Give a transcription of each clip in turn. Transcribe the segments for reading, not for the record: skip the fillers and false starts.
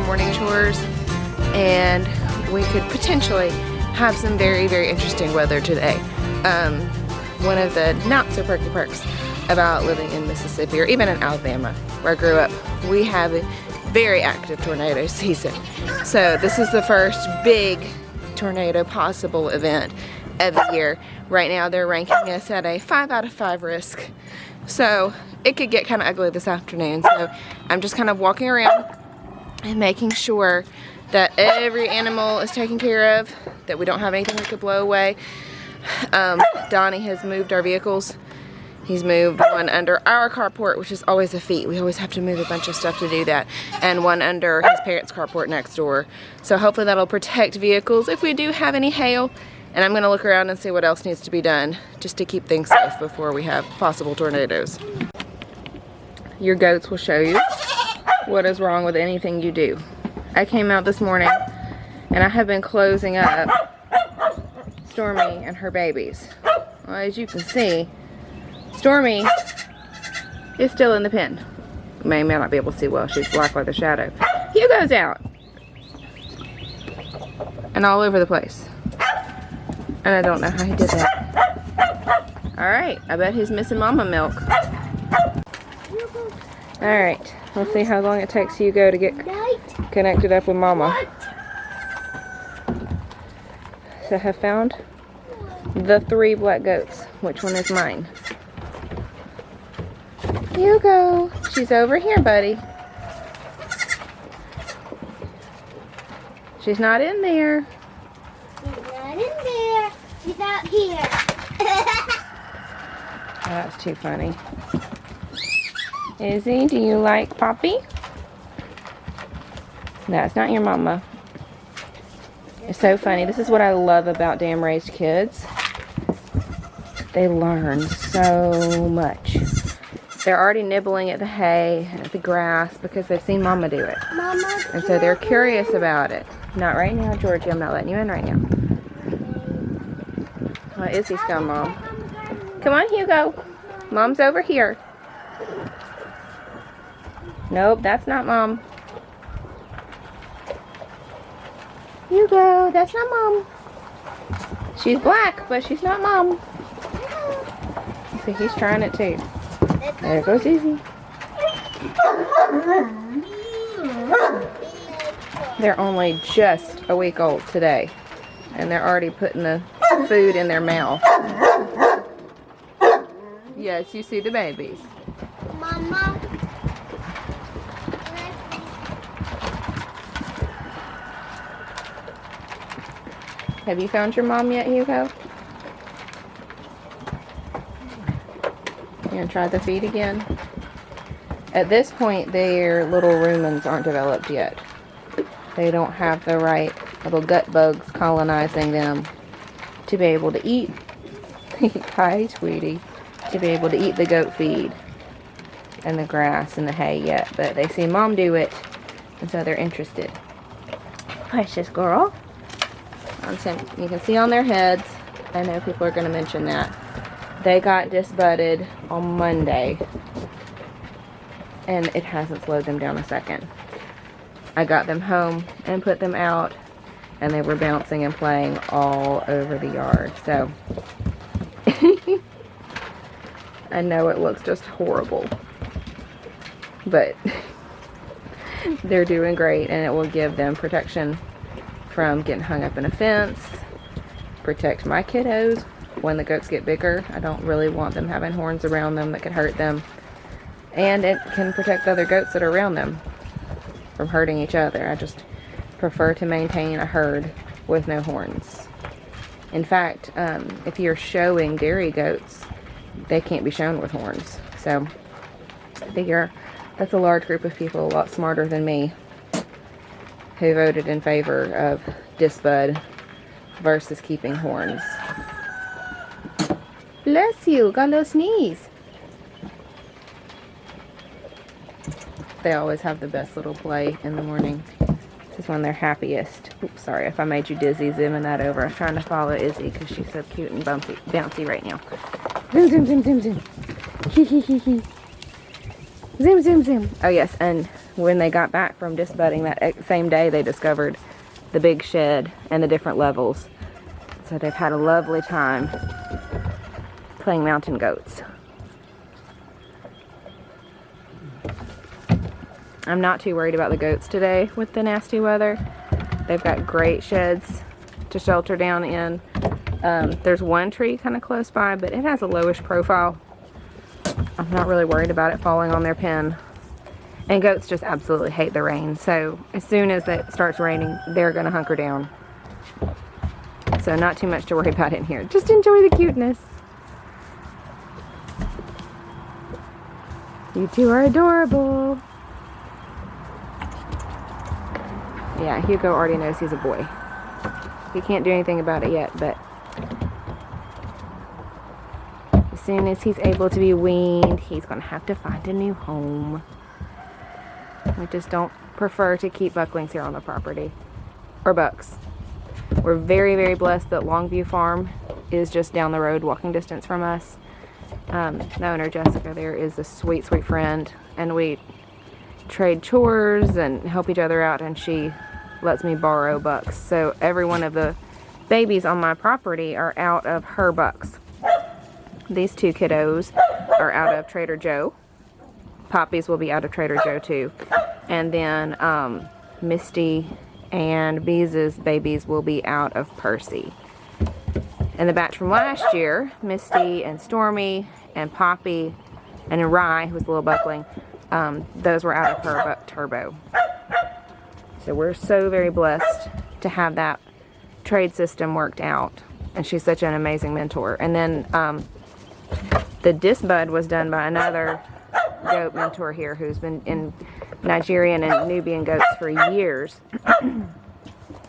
morning chores, and we could potentially have some very, very interesting weather today. One of the not so perky perks about living in Mississippi, or even in Alabama, where I grew up, we have a very active tornado season. So this is the first big tornado possible event of the year. Right now they're ranking us at a 5 out of 5 risk. So it could get kind of ugly this afternoon. So I'm just kind of walking around and making sure that every animal is taken care of, that we don't have anything that could blow away. Donnie has moved our vehicles. He's moved one under our carport, which is always a feat. We always have to move a bunch of stuff to do that. And one under his parents' carport next door. So hopefully that'll protect vehicles if we do have any hail. And I'm gonna look around and see what else needs to be done just to keep things safe before we have possible tornadoes. Your goats will show you what is wrong with anything you do. I came out this morning and I have been closing up Stormy and her babies. Well, as you can see, Stormy is still in the pen. You may not be able to see well, she's black like a shadow. Hugo's out. And all over the place. And I don't know how he did that. Alright, I bet he's missing mama milk. Alright, we'll see how long it takes Hugo to get connected up with mama. So I have found the 3 black goats. Which one is mine? Hugo, she's over here, buddy. She's not in there. She's not in there. She's out here. That's too funny. Izzy, do you like Poppy? That's not your mama. It's so funny. This is what I love about dam raised kids. They learn so much. They're already nibbling at the hay and at the grass because they've seen mama do it. Mama, and so they're curious about it. Not right now, Georgie. I'm not letting you in right now. Oh, Izzy's gone, Mom. Come on, Hugo. Mom's over here. Nope, that's not Mom. Hugo, that's not Mom. She's black, but she's not Mom. See, he's trying it too. There goes Izzy. They're only just a week old today, and they're already putting the food in their mouth. Yes, you see the babies. Mama. Have you found your mom yet, Hugo? You gonna try the feed again? At this point, their little rumens aren't developed yet. They don't have the right little gut bugs colonizing them to be able to eat. Hi, sweetie. To be able to eat the goat feed and the grass and the hay yet. But they see Mom do it, and so they're interested. Precious girl. You can see on their heads, I know people are going to mention that, they got disbudded on Monday, and it hasn't slowed them down a second. I got them home and put them out, and they were bouncing and playing all over the yard. So I know it looks just horrible, but they're doing great, and it will give them protection from getting hung up in a fence, protect my kiddos when the goats get bigger. I don't really want them having horns around them that could hurt them, and it can protect the other goats that are around them from hurting each other. I just prefer to maintain a herd with no horns. In fact, if you're showing dairy goats, they can't be shown with horns. So I figure that's a large group of people, a lot smarter than me, who voted in favor of disbud versus keeping horns. Bless you, got a little sneeze. They always have the best little play in the morning. This is when they're happiest. Oops, sorry if I made you dizzy zooming that over. I was trying to follow Izzy because she's so cute and bouncy right now. Zoom, zoom, zoom, zoom, zoom. Hee hee hee hee. Zoom, zoom, zoom. Oh yes, and when they got back from disc budding that same day, they discovered the big shed and the different levels. So they've had a lovely time playing mountain goats. I'm not too worried about the goats today with the nasty weather. They've got great sheds to shelter down in. There's one tree kind of close by, but it has a lowish profile. I'm not really worried about it falling on their pen. And goats just absolutely hate the rain. So as soon as it starts raining, they're gonna hunker down. So not too much to worry about in here. Just enjoy the cuteness. You two are adorable. Yeah, Hugo already knows he's a boy. He can't do anything about it yet, but as soon as he's able to be weaned, he's gonna have to find a new home. We just don't prefer to keep bucklings here on the property, or bucks. We're very, very blessed that Longview Farm is just down the road, walking distance from us. The owner, Jessica, there is a sweet, sweet friend, and we trade chores and help each other out, and she lets me borrow bucks. So every one of the babies on my property are out of her bucks. These two kiddos are out of Trader Joe. Poppies will be out of Trader Joe too. And then Misty and Beeze's babies will be out of Percy. And the batch from last year, Misty and Stormy and Poppy and Rye, who was a little buckling, those were out of her buck Turbo. So we're so very blessed to have that trade system worked out. And she's such an amazing mentor. And then the disc bud was done by another goat mentor here who's been in Nigerian and Nubian goats for years.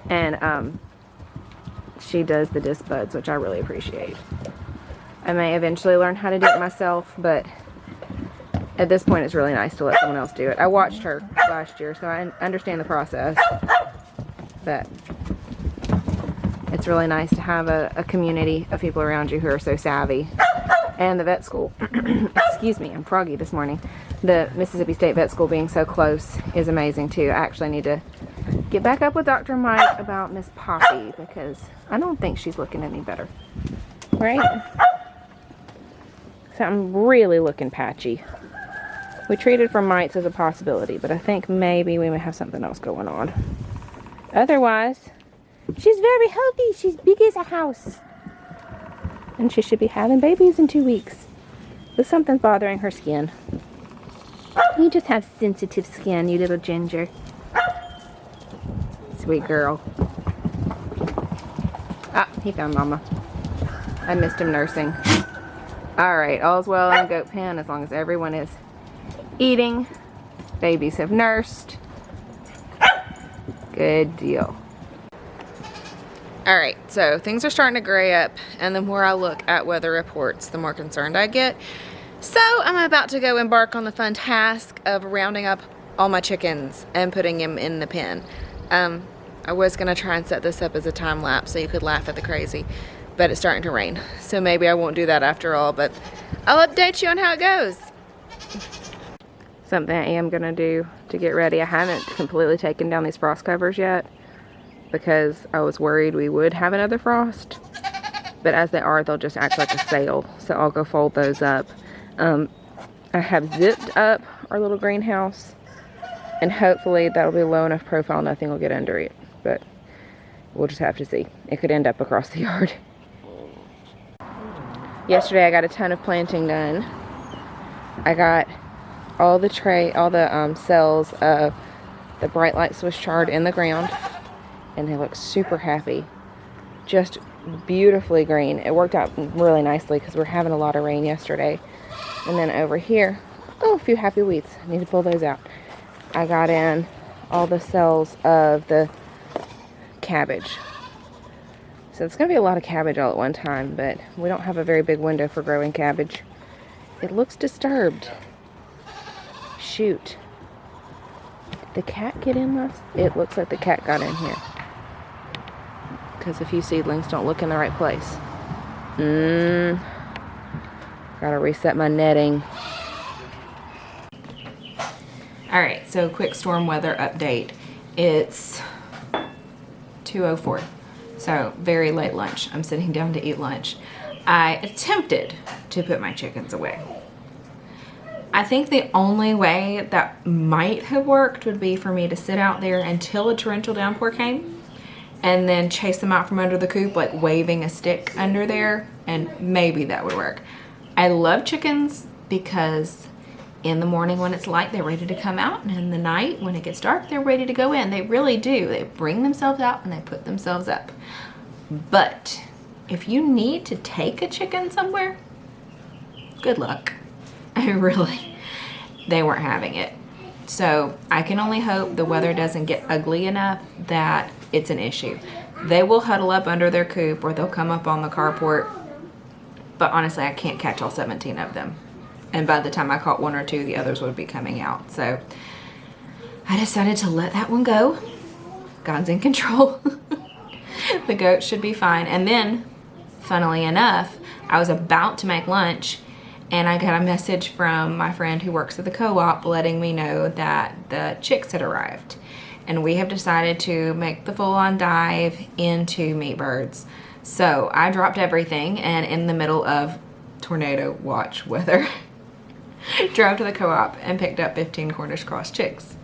And she does the disc buds, which I really appreciate. I may eventually learn how to do it myself, but at this point it's really nice to let someone else do it. I watched her last year, so I understand the process, but it's really nice to have a community of people around you who are so savvy. And the vet school, excuse me, I'm froggy this morning. The Mississippi State Vet School being so close is amazing too. I actually need to get back up with Dr. Mike about Miss Poppy because I don't think she's looking any better. Right? So I'm really looking patchy. We treated for mites as a possibility, but I think maybe we may have something else going on. Otherwise, she's very healthy. She's big as a house. And she should be having babies in 2 weeks. But something's bothering her skin. You just have sensitive skin, you little ginger. Sweet girl. Ah, he found Mama. I missed him nursing. Alright, all's well in the goat pen as long as everyone is eating. Babies have nursed. Good deal. Alright, so things are starting to gray up, and the more I look at weather reports, the more concerned I get. So I'm about to go embark on the fun task of rounding up all my chickens and putting them in the pen. I was going to try and set this up as a time lapse so you could laugh at the crazy, but it's starting to rain. So maybe I won't do that after all, but I'll update you on how it goes. Something I am going to do to get ready, I haven't completely taken down these frost covers yet, because I was worried we would have another frost, but as they are, they'll just act like a sail, so I'll go fold those up. I have zipped up our little greenhouse, and hopefully that'll be low enough profile nothing will get under it, but we'll just have to see. It could end up across the yard. Yesterday I got a ton of planting done. I got all the cells of the bright light Swiss chard in the ground, and they look super happy. Just beautifully green. It worked out really nicely because we're having a lot of rain yesterday. And then over here, oh, a few happy weeds. I need to pull those out. I got in all the cells of the cabbage. So it's going to be a lot of cabbage all at one time, but we don't have a very big window for growing cabbage. It looks disturbed. Shoot. Did the cat get in last? It looks like the cat got in here. Because a few seedlings don't look in the right place. Gotta reset my netting. All right, so quick storm weather update. It's 2:04, so very late lunch. I'm sitting down to eat lunch. I attempted to put my chickens away. I think the only way that might have worked would be for me to sit out there until a torrential downpour came and then chase them out from under the coop, like waving a stick under there, and maybe that would work. I love chickens because in the morning when it's light, they're ready to come out, and in the night when it gets dark, they're ready to go in. They really do. They bring themselves out and they put themselves up. But if you need to take a chicken somewhere, good luck. They weren't having it. So I can only hope the weather doesn't get ugly enough that it's an issue. They will huddle up under their coop or they'll come up on the carport. But honestly, I can't catch all 17 of them. And by the time I caught one or two, the others would be coming out. So I decided to let that one go. God's in control. The goat should be fine. And then, funnily enough, I was about to make lunch and I got a message from my friend who works at the co-op letting me know that the chicks had arrived. And we have decided to make the full-on dive into meat birds. So I dropped everything and in the middle of tornado watch weather, drove to the co-op and picked up 15 Cornish cross chicks.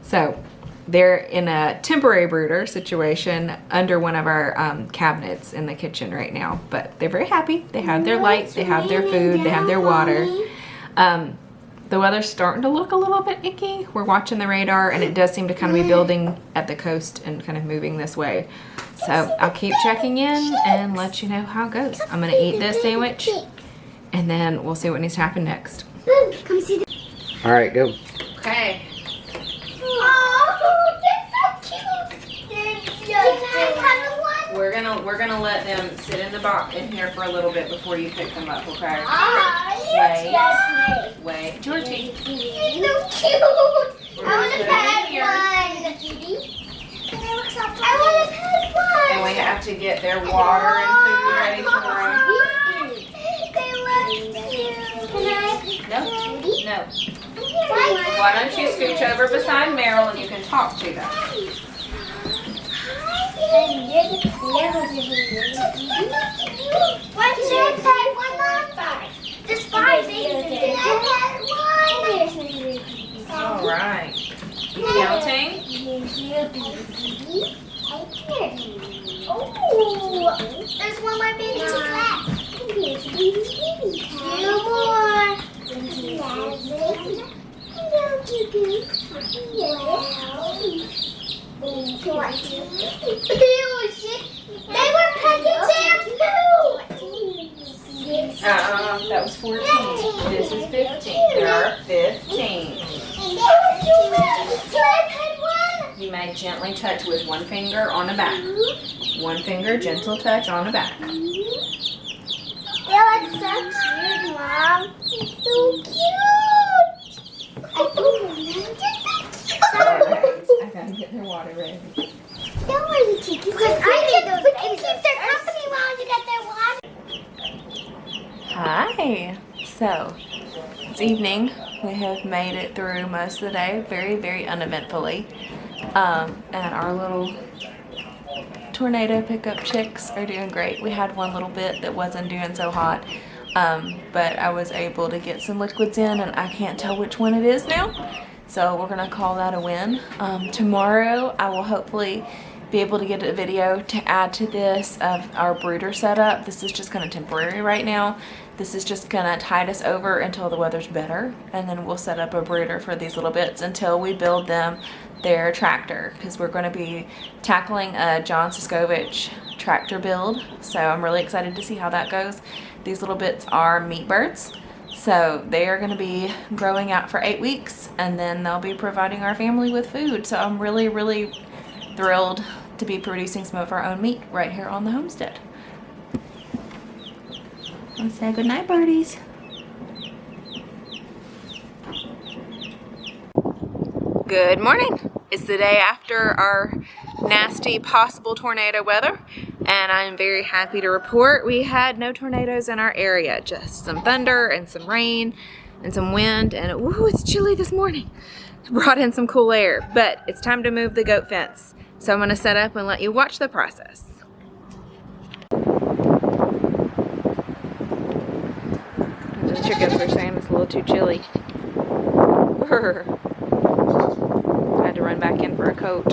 So they're in a temporary brooder situation under one of our cabinets in the kitchen right now, but they're very happy. They have their lights, they have their food, they have their water. The weather's starting to look a little bit icky. We're watching the radar and it does seem to kind of be building at the coast and kind of moving this way. So I'll keep checking in and let you know how it goes. I'm gonna eat this sandwich and then we'll see what needs to happen next. Come see the. All right, go. Okay. Oh, they're so cute. Can I have one? We're gonna let them sit in the box in here for a little bit before you pick them up, okay? Yes. Wait, Georgie. You're so cute. I want to pet one. I want to pet one. And we have to get their water and food ready for them. They look cute. Can I? No. Why don't you scooch over beside Meryl and you can talk to them? Why should I pet one outside? There's 5 babies. Can I pet one? All right. Counting? Oh, there's one more baby chick left. 2 more. Hello, Cuckoo. They were pecking shampoo. That was 14. This is 15. There are 15. You may gently touch with one finger on the back. One finger, gentle touch on the back. They look so cute, Mom. So cute. Alright, I gotta get their water ready. Don't worry, Kiki. Because we can keep their company while you get their water. Hi. So, it's evening. We have made it through most of the day very, very uneventfully. And our little tornado pickup chicks are doing great. We had one little bit that wasn't doing so hot, but I was able to get some liquids in and I can't tell which one it is now. So we're gonna call that a win. Tomorrow I will hopefully be able to get a video to add to this of our brooder setup. This is just kind of temporary right now. This is just gonna tide us over until the weather's better, and then we'll set up a brooder for these little bits until we build them their tractor, because we're going to be tackling a John Siskovich tractor build. So I'm really excited to see how that goes. These little bits are meat birds, so they are going to be growing out for 8 weeks and then they'll be providing our family with food. So I'm really, really thrilled to be producing some of our own meat right here on the homestead. Let's say good night, birdies. Good morning. It's the day after our nasty possible tornado weather, and I'm very happy to report we had no tornadoes in our area, just some thunder and some rain and some wind, and ooh, it's chilly this morning. brought in some cool air, but it's time to move the goat fence. So I'm gonna set up and let you watch the process. The chickens are saying it's a little too chilly. Had to run back in for a coat.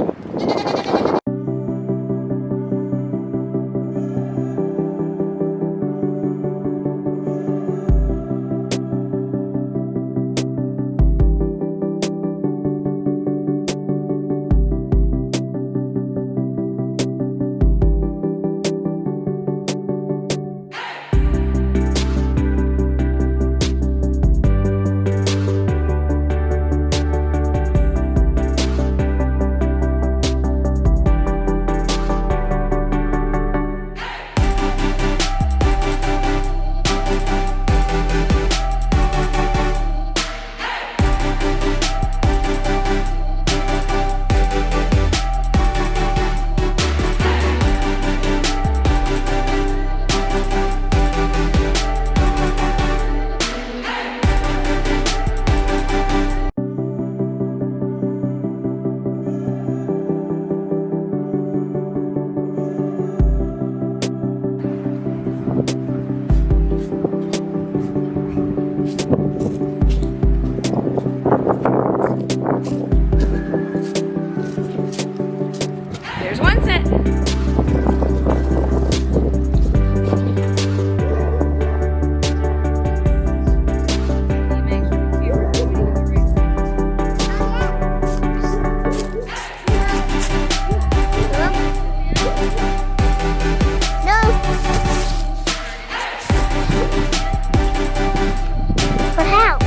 There's one set. For help.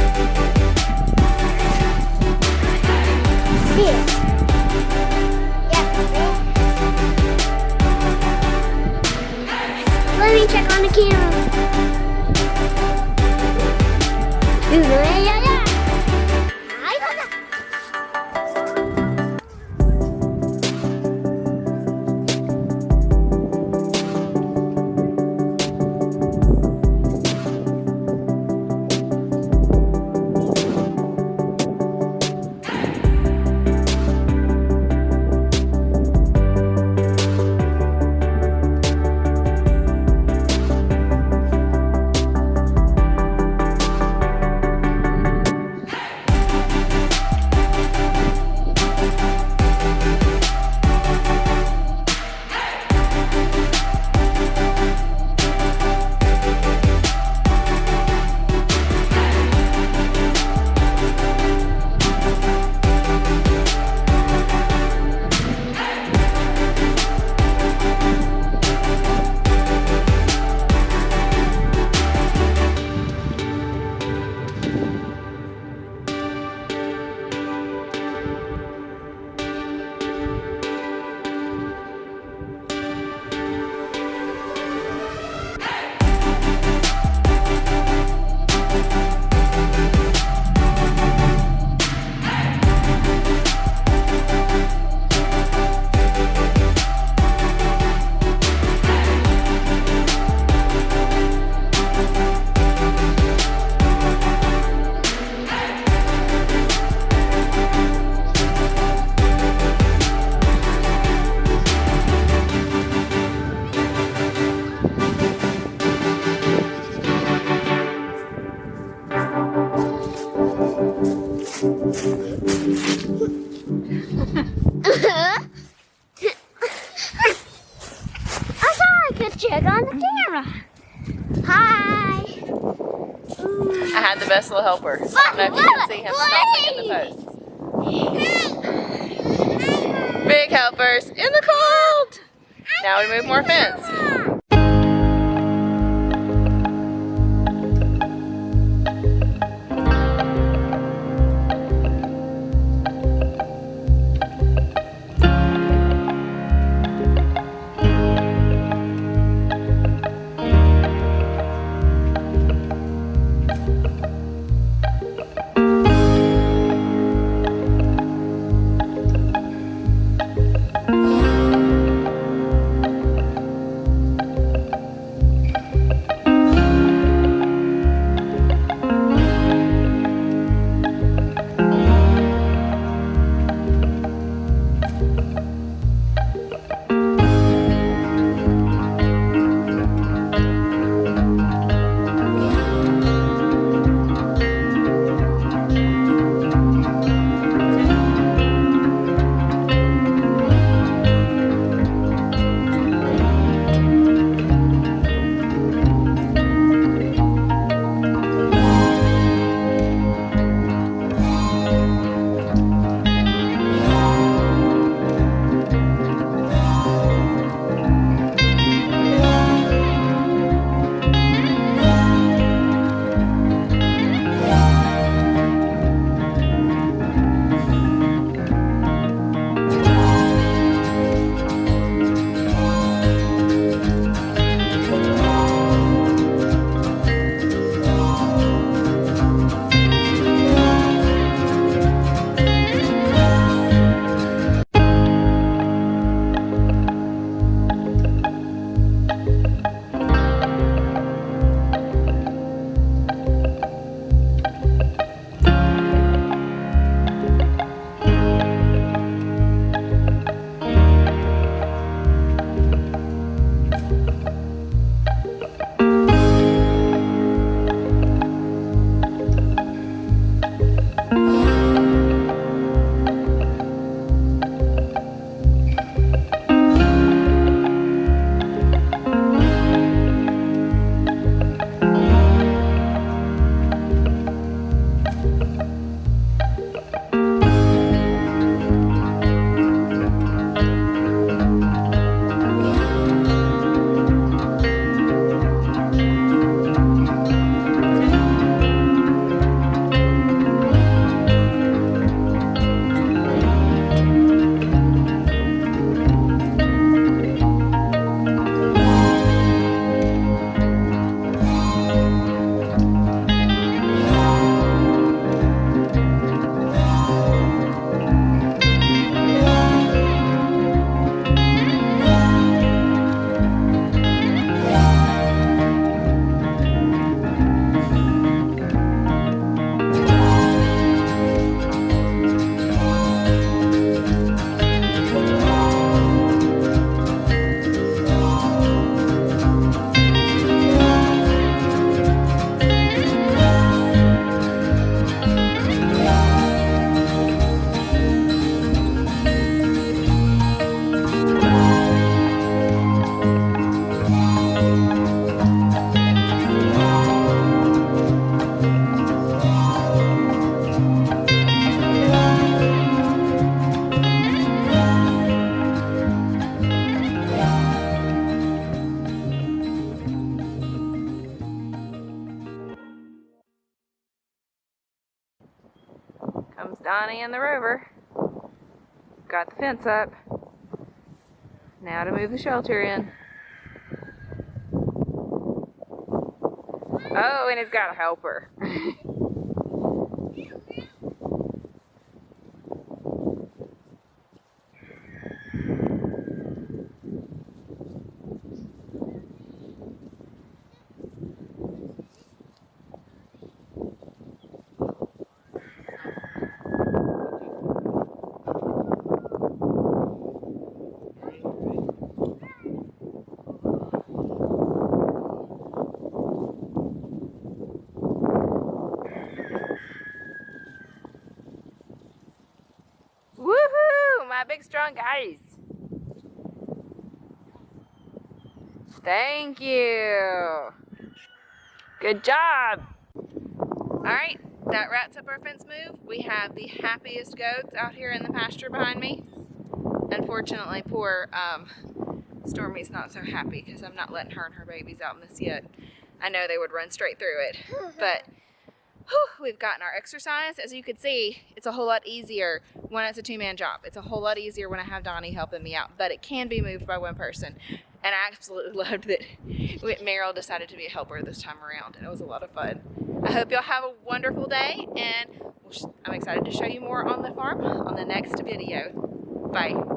Here. Let me check on the camera. I thought I could check on the camera. Hi. I had the best little helper. I don't know if you can see him stomping in the post. Big helpers in the cold. Now we move more fence. Donnie and the Rover. Got the fence up. Now to move the shelter in. Oh, and it's got a helper. Woohoo! My big strong guys. Thank you. Good job. Alright, that wraps up our fence move. We have the happiest goats out here in the pasture behind me. Unfortunately, poor Stormy's not so happy because I'm not letting her and her babies out in this yet. I know they would run straight through it, but whew, we've gotten our exercise. As you can see, it's a whole lot easier when it's a two-man job. It's a whole lot easier when I have Donnie helping me out, but it can be moved by one person. And I absolutely loved that Meryl decided to be a helper this time around, and it was a lot of fun. I hope y'all have a wonderful day, and I'm excited to show you more on the farm on the next video. Bye.